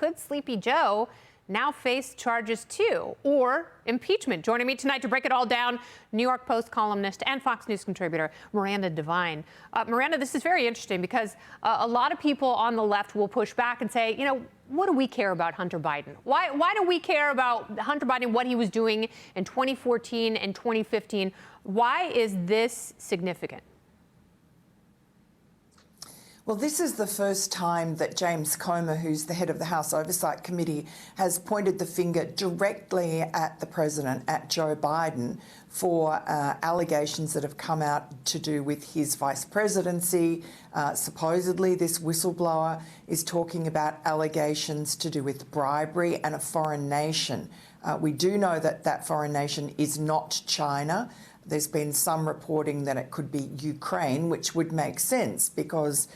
could Sleepy Joe now face charges too, or impeachment? Joining me tonight to break it all down, New York Post columnist and Fox News contributor Miranda Devine. Miranda, this is very interesting because a lot of people on the left will push back and say, you know, what do we care about Hunter Biden? Why do we care about Hunter Biden, what he was doing in 2014 and 2015? Why is this significant? Well, this is the first time that James Comer, who's the head of the House Oversight Committee, has pointed the finger directly at the president, at Joe Biden, for allegations that have come out to do with his vice presidency. Supposedly, this whistleblower is talking about allegations to do with bribery and a foreign nation. We do know that that foreign nation is not China. There's been some reporting that it could be Ukraine, which would make sense because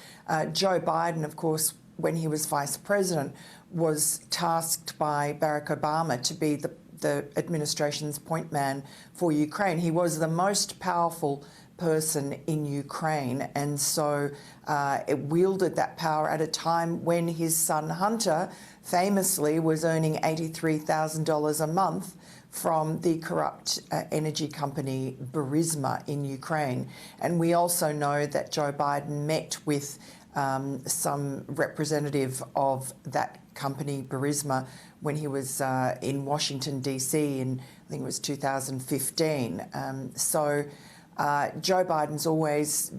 Joe Biden, of course, when he was vice president, was tasked by Barack Obama to be the administration's point man for Ukraine. He was the most powerful person in Ukraine, and so it wielded that power at a time when his son Hunter famously was earning $83,000 a month from the corrupt energy company Burisma in Ukraine. And we also know that Joe Biden met with some representative of that company, Burisma, when he was in Washington, D.C. in, I think it was 2015. So Joe Biden's always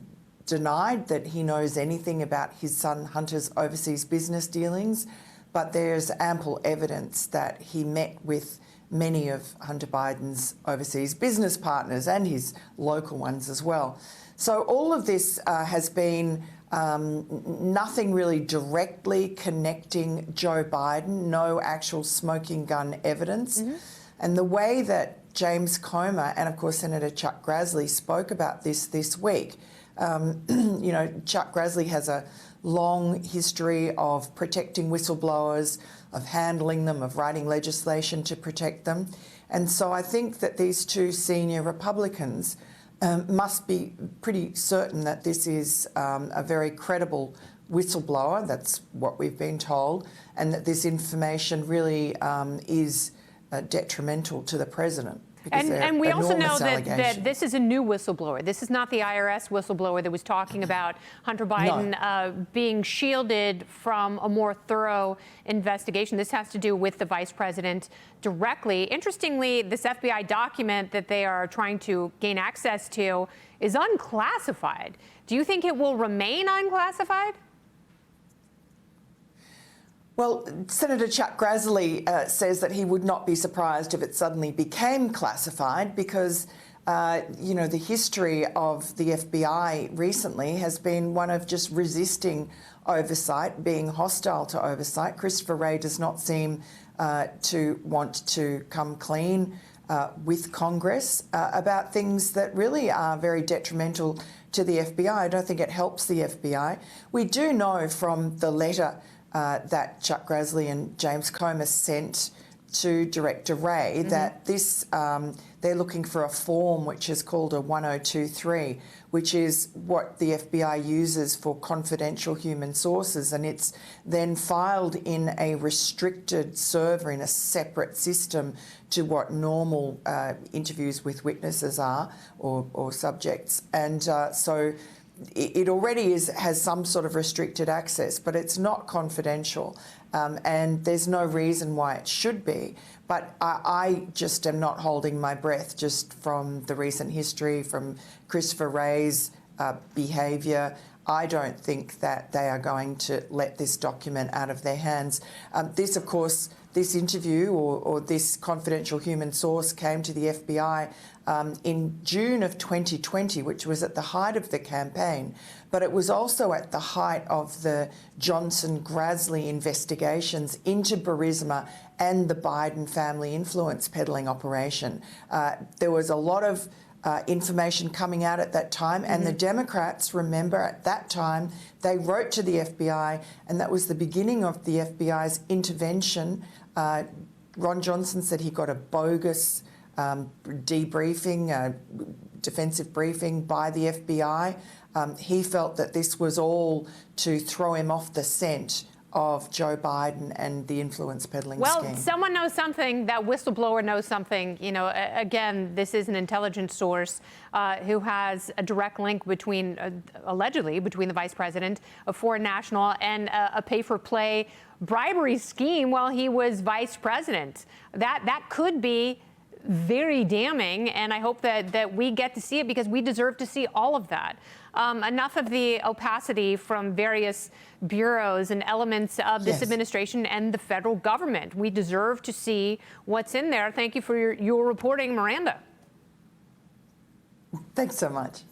denied that he knows anything about his son Hunter's overseas business dealings, but there's ample evidence that he met with many of Hunter Biden's overseas business partners and his local ones as well. So all of this has been nothing really directly connecting Joe Biden, no actual smoking gun evidence. Mm-hmm. And the way that James Comer and, of course, Senator Chuck Grassley spoke about this week, you know, Chuck Grassley has a long history of protecting whistleblowers, of handling them, of writing legislation to protect them. And so I think that these two senior Republicans must be pretty certain that this is a very credible whistleblower, that's what we've been told, and that this information really is detrimental to the president. And we also know that this is a new whistleblower. This is not the IRS whistleblower that was talking about Hunter Biden being shielded from a more thorough investigation. This has to do with the vice president directly. Interestingly, this FBI document that they are trying to gain access to is unclassified. Do you think it will remain unclassified? Well, Senator Chuck Grassley says that he would not be surprised if it suddenly became classified because, you know, the history of the FBI recently has been one of just resisting oversight, being hostile to oversight. Christopher Wray does not seem to want to come clean with Congress about things that really are very detrimental to the FBI. I don't think it helps the FBI. We do know from the letter that Chuck Grassley and James Comer sent to Director Wray that this they're looking for a form which is called a 1023, which is what the FBI uses for confidential human sources, and it's then filed in a restricted server in a separate system to what normal interviews with witnesses are or subjects. And so it already has some sort of restricted access, but it's not confidential, and there's no reason why it should be. But I just am not holding my breath just from the recent history, from Christopher Wray's behaviour. I don't think that they are going to let this document out of their hands. This, of course, this interview or this confidential human source came to the FBI in June of 2020, which was at the height of the campaign, but it was also at the height of the Johnson-Grassley investigations into Burisma and the Biden family influence peddling operation. There was a lot of information coming out at that time, and the Democrats, remember, at that time, they wrote to the FBI, and that was the beginning of the FBI's intervention. Ron Johnson said he got a bogus debriefing, defensive briefing by the FBI. He felt that this was all to throw him off the scent of Joe Biden and the influence peddling well, scheme. someone knows something. That whistleblower knows something. You know, again, this is an intelligence source who has a direct link between, allegedly, between the vice president, a foreign national, and a pay-for-play bribery scheme while he was vice president. That could be very damning, and I hope that we get to see it because we deserve to see all of that. Enough of the opacity from various bureaus and elements of this administration and the federal government. We deserve to see what's in there. Thank you for your reporting, Miranda. Thanks so much.